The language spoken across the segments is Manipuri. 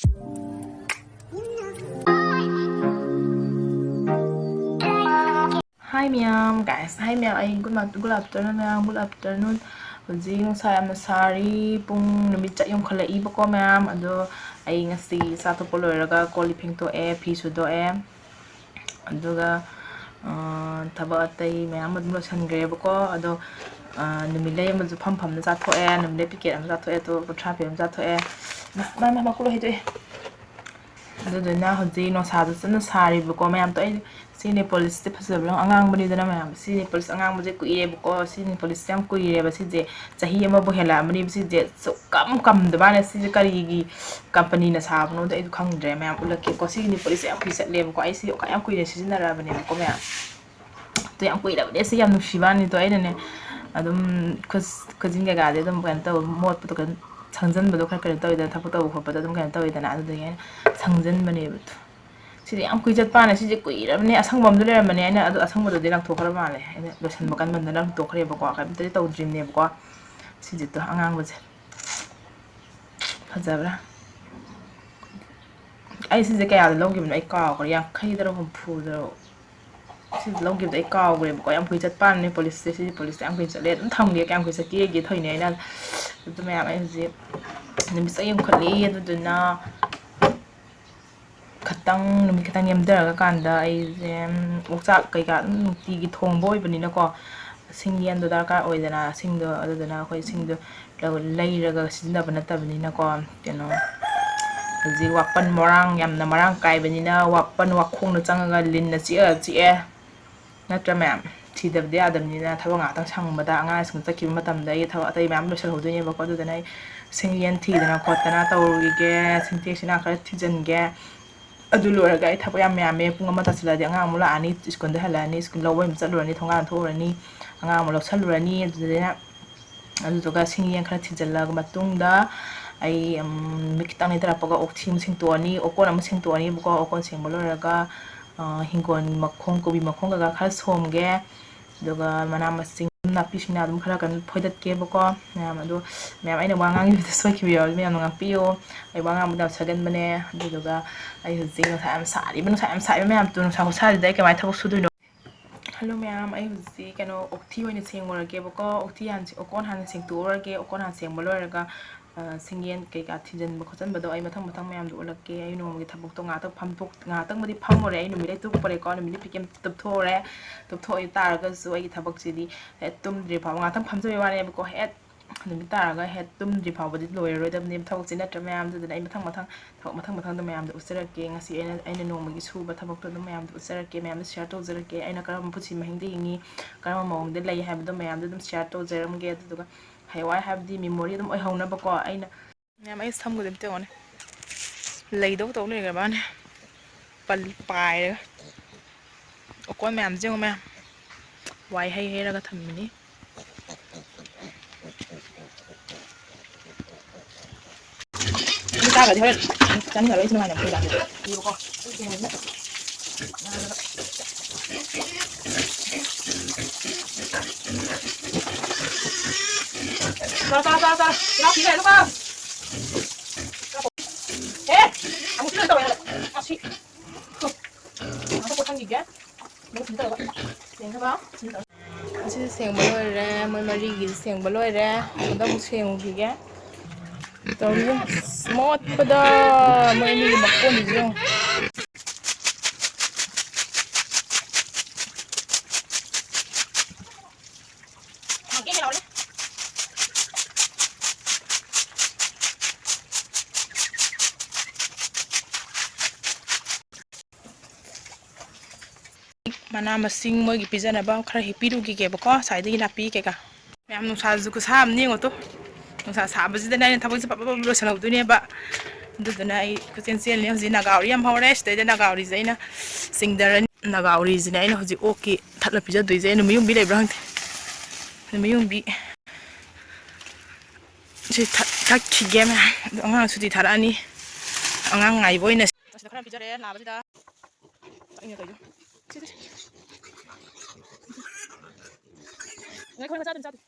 Hi ma'am, guys. Hi ma'am. Ay, good afternoon ma'am. Good afternoon. Hꯧꯖꯤꯛ ꯅꯨꯡꯁꯥ ꯌꯥꯝꯅ ꯁꯥꯔꯤ. ꯄꯨꯡ ꯅꯨꯃꯤꯠ ꯌꯨꯡꯈꯠꯂꯛꯏꯕꯀꯣ ma'am. ꯑꯗꯣ ꯑꯩ ꯉꯁꯤ ꯆꯥꯛ ꯊꯣꯛꯄ ꯂꯣꯏꯔꯒ ꯀꯣꯜ ꯂꯤꯛ ꯐꯦꯡꯗꯣꯛꯑꯦ, ꯐꯤ ꯁꯨꯗꯣꯛꯑꯦ. ꯑꯗꯨꯒ ꯊꯕꯛ ꯑꯇꯩ ꯃꯌꯥꯝ ꯑꯗꯨꯝ ꯂꯣꯏꯁꯟꯈ꯭ꯔꯦꯕꯀꯣ. ꯑꯗꯣ ꯅꯨꯃꯤꯠꯂꯩ ꯑꯃꯁꯨ ꯐꯝꯐꯝꯅ ꯆꯥꯊꯣꯛꯑꯦ. ꯅꯨꯃꯤꯠꯂꯩ ꯄꯤꯀꯦꯠ ꯑꯃ ꯆꯥꯊꯣꯛꯑꯦ. ꯑꯇꯣꯞꯄ ꯊ꯭ꯔꯥꯐꯤ ꯑꯃ ꯆꯥꯊꯣꯛꯑꯦ. ꯃꯀꯨ ꯍꯩꯗꯣꯛꯑꯦ. ꯑꯗꯨꯗꯨꯅ ꯍꯧꯖꯤꯛ ꯅꯨꯡꯁꯥꯗꯨ ꯀꯟꯅ ꯁꯥꯔꯤꯕꯀꯣ ꯃꯌꯥꯝꯗꯣ. ꯑꯩ ꯁꯤ ꯅꯦꯜ ꯄꯣꯂꯤꯁꯁꯦ ꯐꯖꯕ ꯑꯉꯥꯡꯕꯅꯤꯗꯅ ꯃꯌꯥꯝ. ꯁꯤ ꯅꯦꯜ ꯄꯣꯂꯤꯁ ꯑꯉꯥꯡꯕꯁꯦ ꯀꯨꯏꯔꯦꯕꯀꯣ. ꯁꯤ ꯅꯦꯜ ꯄꯣꯂꯤꯁꯁꯦ ꯌꯥꯝ ꯀꯨꯏꯔꯦꯕ. ꯁꯤꯁꯦ ꯆꯍꯤ ꯑꯃꯕꯨ ꯍꯦꯜꯂꯛꯑꯃꯅꯦꯕ. ꯁꯤꯁꯦ ꯁꯨꯛꯀꯝ ꯀꯝꯗꯕꯅ. ꯁꯤꯁꯦ ꯀꯔꯤꯒꯤ ꯀꯝꯄꯅꯤꯅ ꯁꯥꯕꯅꯣꯗꯣ ꯑꯩꯁꯨ ꯈꯪꯗ꯭ꯔꯦ ꯃꯌꯥꯝ. ꯎꯠꯂꯛꯀꯦꯀꯣ. ꯁꯤꯒꯤ ꯅꯦꯜ ꯄꯣꯂꯤꯁꯁꯦ ꯌꯥꯝ ꯀꯨꯏ ꯆꯠꯂꯦꯕꯀꯣ. ꯑꯩ ꯁꯤ ꯌꯥꯝ ꯀꯨꯏꯅ ꯁꯤꯖꯤꯟꯅꯔꯛꯑꯕꯅꯦꯕꯀꯣ ꯃꯌꯥꯝ. ꯑꯗꯣ ꯌꯥꯝ ꯀꯨꯏꯔꯕꯅꯦ. ꯁꯤ ꯌꯥꯝ ꯅꯨꯡꯁꯤꯕꯅꯤꯗꯣ. ꯑꯩꯅꯅꯦ ꯑꯗꯨꯝ ꯈꯨꯖꯤꯟ ꯀꯩꯀꯥꯗꯤ ꯑꯗꯨꯝ ꯀꯩꯅꯣ ꯇꯧꯕ ꯃꯣꯠꯄꯗꯣ ꯀꯩꯅꯣ ꯁꯪꯖꯟꯕꯗꯣ ꯈꯔ ꯀꯩꯅꯣ ꯇꯧꯋꯤꯗꯅ. ꯊꯕꯛ ꯇꯧꯕ ꯈꯣꯠꯄꯗ ꯑꯗꯨꯝ ꯀꯩꯅꯣ ꯇꯧꯋꯤꯗꯅ. ꯑꯗꯨꯗꯒꯤ ꯑꯩꯅ ꯁꯪꯖꯟꯕꯅꯦꯕ. ꯁꯤꯗꯤ ꯌꯥꯝ ꯀꯨꯏ ꯆꯠꯄꯅ. ꯁꯤꯁꯦ ꯀꯨꯏꯔꯕꯅꯦ. ꯑꯁꯪꯕ ꯑꯃꯗ ꯂꯩꯔꯝꯕꯅꯦ ꯑꯩꯅ. ꯑꯗꯣ ꯑꯁꯪꯕꯗꯨꯗꯤ ꯂꯪꯊꯣꯛꯈ꯭ꯔ ꯃꯥꯜꯂꯦ. ꯑꯩꯅ ꯂꯣꯏꯁꯟꯕ ꯀꯟꯃꯟꯗꯅ ꯂꯪꯊꯣꯛꯈ꯭ꯔꯦꯕꯀꯣ. ꯀꯩꯝꯇꯗꯤ ꯇꯧꯗ꯭ꯔꯤꯕꯅꯦꯕꯀꯣ. ꯁꯤꯁꯤꯗꯣ ꯑꯉꯥꯡꯕꯁꯦ ꯐꯖꯕ꯭ꯔꯥ? ꯑꯩ ꯁꯤꯁꯦ ꯀꯌꯥꯗ ꯂꯧꯈꯤꯕꯅꯣ ꯑꯩ ꯀꯥꯎꯈ꯭ꯔꯦ. 50ꯗꯔꯣ 60ꯗꯔꯣ ꯁꯤꯁꯦ ꯂꯧꯈꯤꯕꯗꯣ ꯑꯩ ꯀꯥꯎꯈ꯭ꯔꯦꯕꯀꯣ. ꯌꯥꯝ ꯀꯨꯏ ꯆꯠꯄꯅꯦ ꯄꯣꯂꯤꯁꯁꯦ. ꯁꯤꯁꯦ ꯄꯣꯂꯤꯁꯁꯦ ꯌꯥꯝ ꯀꯨꯏ ꯆꯠꯂꯦ. ꯑꯗꯨꯝ ꯊꯝꯒꯦ ꯀꯌꯥꯝ ꯀꯨꯏ ꯆꯠꯀꯦ ꯊꯧꯔꯤꯅꯦ ꯑꯩꯅ. ꯑꯗꯨ ꯃꯌꯥꯝ ꯑꯩ ꯍꯧꯖꯤꯛ ꯅꯨꯃꯤꯠ ꯌꯨꯡꯈꯠꯂꯛꯏ. ꯑꯗꯨꯗꯨꯅ ꯅꯨꯃꯤꯠ ꯈꯤꯇꯪ ꯅꯦꯝꯊꯔꯒ ꯀꯥꯟꯗ ꯑꯩꯁꯦ ꯑꯣꯛꯆꯥꯛ ꯀꯩꯀꯥ ꯑꯗꯨꯝ ꯅꯨꯡꯇꯤꯒꯤ ꯊꯣꯡꯕ ꯑꯣꯏꯕꯅꯤꯅꯀꯣ. ꯁꯤꯡ ꯌꯦꯟꯗꯣ ꯗꯔꯀꯥꯔ ꯑꯣꯏꯗꯅ. ꯁꯤꯡꯗꯣ ꯑꯗꯨꯗꯨꯅ ꯑꯩꯈꯣꯏ ꯁꯤꯡꯗꯣ ꯂꯩꯔꯒ ꯁꯤꯖꯤꯟꯅꯕ ꯅꯠꯇꯕꯅꯤꯅꯀꯣ. ꯀꯩꯅꯣ ꯍꯧꯖꯤꯛ ꯋꯥꯄꯟ ꯌꯥꯝꯅ ꯃꯔꯥꯡ ꯀꯥꯏꯕꯅꯤꯅ ꯋꯥꯄꯟ ꯋꯥꯈꯣꯡꯗ ꯆꯪꯉꯒ ꯂꯤꯟꯅ ꯆꯤꯛꯑꯦ. ꯅꯠꯇ꯭ꯔ ꯃꯌꯥꯝ? ꯊꯤꯗꯕꯗꯤ ꯌꯥꯗꯕꯅꯤꯅ ꯊꯕꯛ ꯉꯥꯛꯇꯪ ꯁꯪꯕꯗ ꯑꯉꯥꯡ ꯁ꯭ꯀꯨꯜ ꯆꯠꯈꯤꯕ ꯃꯇꯝꯗ ꯑꯩ ꯊꯕꯛ ꯑꯇꯩ ꯃꯌꯥꯝ ꯂꯣꯏꯁꯤꯜꯍꯧꯗꯣꯏꯅꯦꯕꯀꯣ. ꯑꯗꯨꯗꯨꯅ ꯑꯩ ꯁꯤꯡ ꯌꯦꯟ ꯊꯤꯗꯅ ꯈꯣꯠꯇꯅ ꯇꯧꯔꯤꯒꯦ. ꯁꯤꯟꯇꯦꯛꯁꯤꯅ ꯈꯔ ꯊꯤꯖꯤꯟꯒꯦ. ꯑꯗꯨ ꯂꯣꯏꯔꯒ ꯑꯩ ꯊꯕꯛ ꯌꯥꯝ ꯌꯥꯝꯃꯦ. ꯄꯨꯡ ꯑꯃ ꯇꯥꯁꯤꯜꯂꯛꯑꯗꯤ ꯑꯉꯥꯡ ꯑꯃꯨꯛ ꯂꯥꯛꯑꯅꯤ. ꯁ꯭ꯀꯨꯜꯗ ꯍꯜꯂꯛꯑꯅꯤ. ꯁ꯭ꯀꯨꯜ ꯂꯧꯕ ꯑꯃꯨꯛ ꯆꯠꯂꯨꯔꯅꯤ. ꯊꯣꯡꯒꯥꯟ ꯊꯣꯛꯎꯔꯅꯤ. ꯑꯉꯥꯡ ꯑꯃꯨꯛ ꯂꯧꯁꯜꯂꯨꯔꯅꯤ. ꯑꯗꯨꯗꯨꯒ ꯁꯤꯡ ꯌꯦꯟ ꯈꯔ ꯊꯤꯖꯤꯜꯂꯕ ꯃꯇꯨꯡꯗ ꯑꯩ ꯅꯨꯃꯤꯠ ꯈꯤꯇꯪ ꯂꯩꯊꯔꯛꯄꯒ ꯑꯣꯛꯊꯤ ꯑꯃꯨꯛ ꯁꯦꯡꯇꯣꯛꯑꯅꯤ. ꯑꯣꯀꯣꯟ ꯑꯃꯨꯛ ꯁꯦꯡꯇꯣꯛꯑꯅꯤꯕꯀꯣ. ꯑꯣꯀꯣꯟ ꯁꯦꯡꯕ ꯂꯣꯏꯔꯒ ꯍꯤꯡꯒꯣꯜ ꯃꯈꯣꯡ, ꯀꯣꯕꯤ ꯃꯈꯣꯡ ꯀꯩꯀꯥ ꯈꯔ ꯁꯣꯝꯒꯦ. ꯑꯗꯨꯒ ꯃꯅꯥ ꯃꯁꯤꯡ ꯅꯥꯄꯤꯁꯤꯡꯅ ꯑꯗꯨꯝ ꯈꯔ ꯀꯩꯅꯣ ꯐꯣꯏꯗꯠꯀꯦꯕꯀꯣ ꯃꯌꯥꯝ. ꯑꯗꯣ ꯃꯌꯥꯝ ꯑꯩꯅ ꯋꯥ ꯉꯥꯡꯈꯤꯕꯗ ꯁꯣꯏꯈꯤꯕ ꯌꯥꯎꯔꯗꯤ ꯃꯌꯥꯝꯅ ꯉꯥꯛꯄꯤꯌꯨ. ꯑꯩ ꯋꯥ ꯉꯥꯡꯕꯗ ꯌꯥꯝ ꯁꯣꯏꯒꯟꯕꯅꯦ. ꯑꯗꯨꯗꯨꯒ ꯑꯩ ꯍꯧꯖꯤꯛ ꯅꯨꯡꯁꯥ ꯌꯥꯝ ꯁꯥꯔꯤꯕ ꯃꯌꯥꯝꯗꯣ. ꯅꯨꯡꯁꯥ ꯈꯨꯁꯥꯁꯤꯗ ꯑꯩ ꯀꯃꯥꯏꯅ ꯊꯕꯛ ꯁꯨꯗꯣꯏꯅꯣ? ꯍꯜꯂꯣ ꯃꯌꯥꯝ. ꯑꯩ ꯍꯧꯖꯤꯛ ꯀꯩꯅꯣ ꯑꯣꯛꯊꯤ ꯑꯣꯏꯅ ꯁꯦꯡꯉꯨꯔꯒꯦꯕꯀꯣ. ꯑꯣꯀꯣꯟ ꯍꯥꯟꯅ ꯁꯦꯡꯇꯣꯛꯎꯔꯒꯦ. ꯑꯣꯀꯣꯟ ꯍꯥꯟꯅ ꯁꯦꯡꯕ ꯂꯣꯏꯔꯒ ꯁꯤꯡꯌꯦꯟ ꯀꯩꯀꯥ ꯊꯤꯖꯤꯟꯕ ꯈꯣꯠꯆꯤꯟꯕꯗꯣ ꯑꯩ ꯃꯊꯪ ꯃꯌꯥꯝꯗꯣ ꯎꯠꯂꯛꯀꯦ. ꯑꯩ ꯅꯣꯡꯃꯒꯤ ꯊꯕꯛꯇꯣ ꯉꯥꯛꯇꯪꯕꯨꯗꯤ ꯐꯝꯃꯨꯔꯦ. ꯑꯩ ꯅꯨꯃꯤꯠꯂꯩ ꯇꯨꯞꯄꯨꯔꯦꯀꯣ. ꯅꯨꯃꯤꯠꯂꯩ ꯄꯤꯀꯦꯠ ꯇꯨꯞꯊꯣꯛꯎꯔꯦ. ꯇꯨꯞꯊꯣꯛꯏ ꯇꯥꯔꯒꯁꯨ ꯑꯩꯒꯤ ꯊꯕꯛꯁꯤꯗꯤ ꯍꯦꯛ ꯇꯨꯝꯗ꯭ꯔꯤ ꯐꯥꯎꯕ ꯉꯥꯛꯇꯪ ꯐꯝꯖꯕꯩ ꯋꯥꯅꯦꯕꯀꯣ. ꯍꯦꯛ ꯅꯨꯃꯤꯠ ꯇꯥꯔꯒ ꯍꯦꯛ ꯇꯨꯝꯗ꯭ꯔꯤ ꯐꯥꯎꯕꯗꯤ ꯂꯣꯏꯔꯔꯣꯏꯗꯕꯅꯦꯕ ꯊꯕꯛꯁꯤ. ꯅꯠꯇ꯭ꯔ ꯃꯌꯥꯝꯗꯨꯗꯅ ꯑꯩ ꯃꯊꯪꯗ ꯃꯌꯥꯝꯗ ꯎꯠꯆꯔꯛꯀꯦ. ꯉꯁꯤ ꯑꯩꯅ ꯅꯣꯡꯃꯒꯤ ꯁꯨꯕ ꯊꯕꯛꯇꯣ ꯑꯗꯨꯝ ꯃꯌꯥꯝꯗ ꯎꯠꯆꯔꯛꯀꯦ. ꯃꯌꯥꯝꯗ ꯁꯤꯌꯔ ꯇꯧꯖꯔꯛꯀꯦ. ꯑꯩꯅ ꯀꯔꯝꯕ ꯄꯨꯟꯁꯤ ꯃꯍꯤꯡꯗ ꯍꯤꯡꯉꯤ, ꯀꯔꯝꯕ ꯃꯑꯣꯡꯗ ꯂꯩ ꯍꯥꯏꯕꯗꯣ ꯃꯌꯥꯝꯗ ꯑꯗꯨꯝ ꯁꯤꯌꯔ ꯇꯧꯖꯔꯝꯒꯦ. ꯑꯗꯨꯗꯨꯒ ꯍꯌꯦꯡꯋꯥꯏ ꯍꯥꯏꯕꯗꯤ ꯃꯦꯃꯣꯔꯤ ꯑꯗꯨꯝ ꯑꯣꯏꯍꯧꯅꯕꯀꯣ. ꯃꯌꯥꯝ ꯑꯩ ꯁꯝꯒꯗꯣ ꯑꯝꯇ ꯌꯦꯡꯉꯨꯅꯦ. ꯂꯩꯗꯧ ꯇꯧ ꯂꯩꯈ꯭ꯔꯕꯅꯦ ꯄꯥꯏꯔꯒ. ꯑꯣꯀꯣꯟ ꯃꯌꯥꯝꯁꯦ ꯌꯦꯡꯉꯨ ꯃꯌꯥꯝ. ꯋꯥꯏ ꯍꯩꯔꯒ ꯊꯝꯃꯤꯅꯤ. ꯆꯥꯒꯗꯤ ꯍꯣꯔꯦꯟ ꯆꯥꯅꯤꯡꯉꯔꯣꯏ. ꯁꯤ ꯅꯨꯡꯉꯥꯏꯅ ꯄꯤꯌꯨꯀꯣ. ꯑꯁꯤꯁꯨ ꯁꯦꯡꯕ ꯂꯣꯏꯔꯦ. ꯃꯣꯏ ꯃꯔꯤꯒꯤꯁꯨ ꯁꯦꯡꯕ ꯂꯣꯏꯔꯦ. ꯑꯁꯣꯝꯗ ꯑꯃꯨꯛ ꯁꯦꯡꯉꯨꯈꯤꯒꯦ. ꯇꯧꯔꯤꯁꯦ ꯃꯣꯠꯄꯗ ꯃꯣꯏ ꯑꯅꯤꯒꯤ ꯃꯀꯣꯟꯁꯤꯁꯨ ꯌꯦꯡꯉꯨ. ꯃꯅꯥ ꯃꯁꯤꯡ ꯃꯣꯏꯒꯤ ꯄꯤꯖꯅꯕ ꯈꯔ ꯍꯦꯛꯄꯤꯔꯨꯈꯤꯒꯦꯕꯀꯣ. ꯁ꯭ꯋꯥꯏꯗꯒꯤ ꯅꯥꯄꯤ ꯀꯩꯀꯥ ꯃꯌꯥꯝ. ꯅꯨꯡꯁꯥꯁꯨ ꯈꯨꯁꯥ ꯑꯃ ꯌꯦꯡꯉꯣ. ꯅꯨꯡꯁꯥ ꯁꯥꯕꯁꯤꯗꯅ ꯑꯩꯅ ꯊꯕꯛꯁꯦ ꯄꯞ ꯂꯣꯏꯁꯤꯜꯍꯧꯗꯣꯏꯅꯦꯕ. ꯑꯗꯨꯗꯨꯅ ꯑꯩ ꯀꯣꯏꯆꯦꯟ ꯆꯦꯜꯂꯤ. ꯍꯧꯖꯤꯛ ꯅꯥꯒꯥꯎꯔꯤ ꯌꯥꯝ ꯍꯧꯔꯦ. ꯁꯤꯗꯩꯗ ꯅꯥꯒꯥꯎꯔꯤꯁꯦ ꯑꯩꯅ ꯆꯤꯡꯊꯔꯅꯤ. ꯅꯥꯒꯥꯎꯔꯤꯁꯤꯅꯦ ꯑꯩꯅ ꯍꯧꯖꯤꯛ ꯑꯣꯛꯀꯤ ꯊꯠꯂ ꯄꯤꯖꯗꯣꯏꯁꯦ. ꯅꯨꯃꯤꯠ ꯌꯨꯡꯕꯤ ꯂꯩꯕ꯭ꯔꯥ ꯈꯪꯗꯦ. ꯅꯨꯃꯤꯠ ꯌꯨꯡꯕꯤ ꯁꯤ ꯊꯛꯈꯤꯒꯦ ꯃꯌꯥꯝ. ꯑꯗꯣ ꯑꯉꯥꯡ ꯁꯨꯇꯤ ꯊꯥꯔꯛꯑꯅꯤ. ꯑꯉꯥꯡ ꯉꯥꯏꯕ ꯑꯣꯏꯅ ꯁꯤꯗ ꯈꯔ ꯄꯤꯖꯔꯛꯑꯦ. ꯅꯥꯕꯁꯤꯗ ꯑꯩꯅ ꯇꯧꯔꯤꯁꯦ. ꯆꯥꯗꯣꯏ.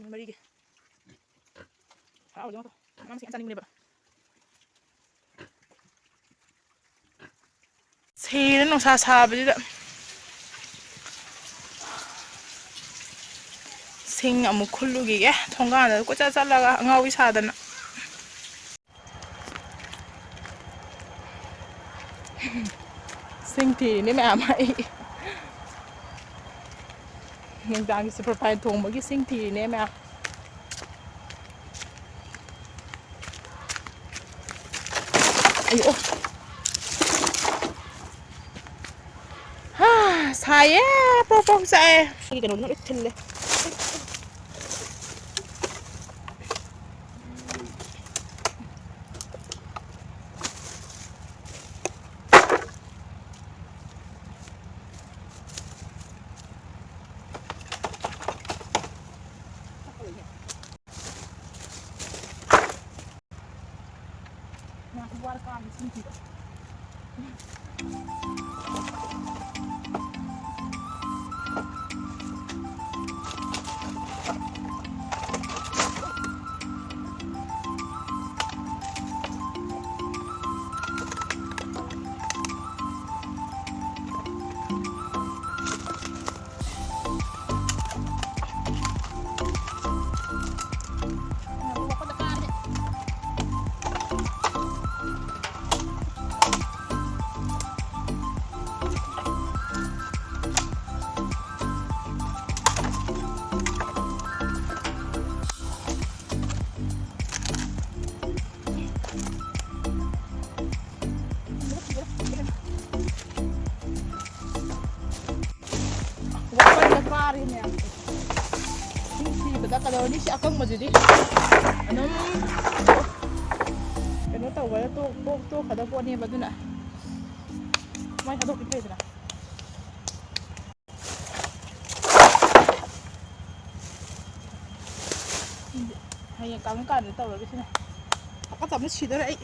Marigi. Haraw lang to. Mama siya saning ba. Sira nung sasabi dito. Sing amuk khullugi thongga ko cha chalaga ngawi sadana. Sing thi ni ma'am ai. Nang dang super fine thong bagi sing thi ni ma'am. Ayo. Ha, saya popok saya. Ini kan udah itil. Kalau ni si akang mo jadi anong ano tao wala to kada po niya ba doon may hadok ito na hay kami kan tao lagi sini ako tapos sidara ay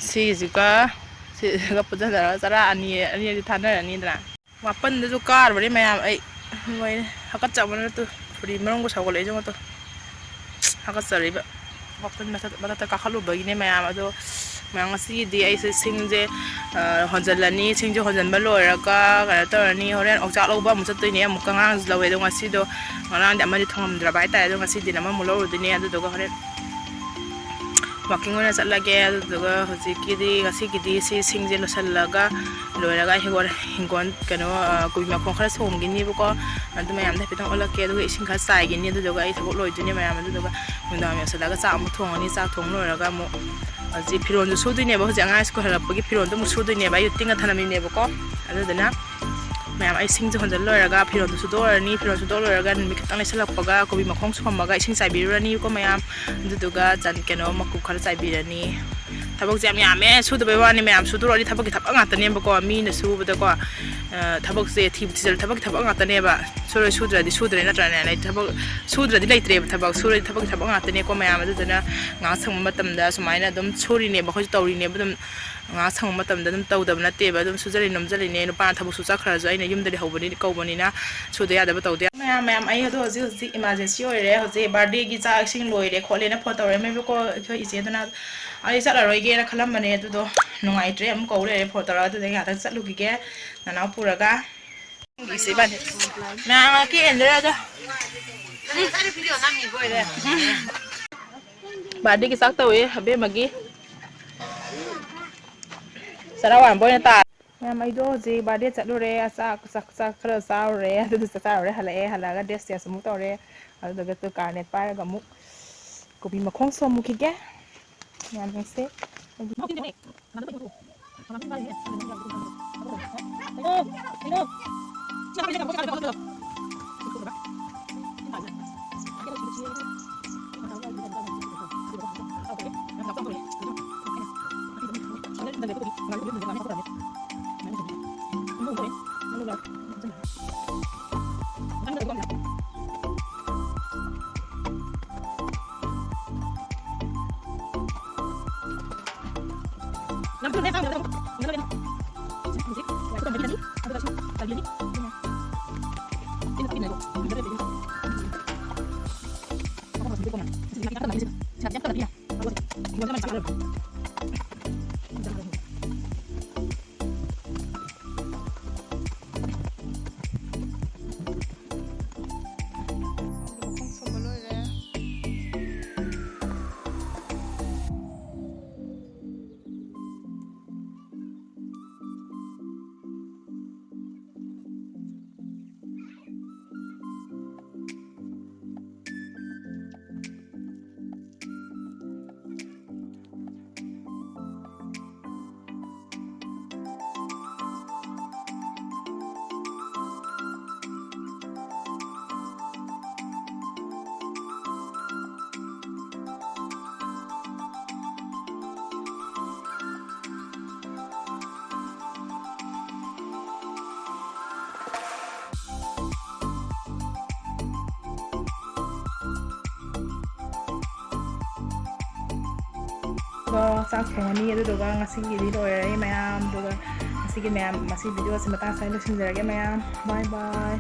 siga puja sara ani di thana ani dra Wapan itu kar beri mayam ay may hakat sa mana tu beri merong ko sa kolej mo to hakat sa riba wapan mata kakalo bagi ni mayam ado mayang si di ay singje honjalani singje honjan balo raka kana to ni horen okja loba mo sa to ni am kangang lawe do ngasi do ngana di amadi thongam dra bai ta do ngasi di nama mulo do ni ado do ka horen walking on sa lage ado do ga hoji kidi ngasi kidi si singje lo salaga loiraga hingon kano kubi makong khara som gini buko adu mayam da pitang ola ke do ising kha sai gini do ga ai thabo loi duni mayam adu ga munda me salaga sa mu thong ani sa thong loiraga mu ji phiron du su duni ba hoja ngasko harap gi phiron du mu su duni ba yutinga thanami ne buko adu dana mayam ai sing je honjal loiraga phiron du su do ani phiron su do loiraga mi khitang salak paga kubi makong su pamaga ising sai birani ko mayam adu ga jan keno maku khara sai birani tabok jam yame sudu be wani mayam sudu ri tabok ki tabak ngata ne ba ko mi na su ba ko tabok se thi tisel tabak ngata ne ba sura sudra di sudra na trana ne tabok sudra di lai tre tabak sura tabak ngata ne ko mayam da na nga sang matam da sumaina dum churi ne ba ko tawri ne ba dum nga sang matam da dum taw da na te ba dum sujari namjali ne no pa tabok su chakra ja ina yum da hobani ko bani na suda ya da ba taw de mayam ai do ji emergency oi re ho je birthday gi cha sing loi re khole na photo re me ko ise da na ai sala roi ge na khalam mane du do nungai tre am ko re photo ra du de ga ta chalu gi ge na na puraga gi se ban na ki endra da video na mi boy re birthday gi sak taw e habe magi sarawan boy na ta Ma'am ai do je birthday chalu re sak khara saw re du sa re halaga des ya samu taw re adu ga to karnet pa ga mu kopi makhong so mu ki ge Yan se. ꯆꯥꯛ ꯊꯣꯡꯉꯅꯤ ꯑꯗꯨꯗꯨꯒ ꯉꯁꯤꯒꯤꯗꯤ ꯂꯣꯏꯔꯦ ꯃꯌꯥꯝ ꯑꯗꯨꯒ ꯉꯁꯤꯒꯤ ꯃꯌꯥꯝ ꯃꯁꯤ ꯚꯤꯗꯤꯑꯣꯁꯤ ꯃꯇꯥꯡ ꯁ꯭ꯋꯥꯏꯗ ꯂꯣꯏꯁꯤꯟꯖꯔꯒꯦ ꯃꯌꯥꯝ ꯕꯥꯏ ꯕꯥꯏ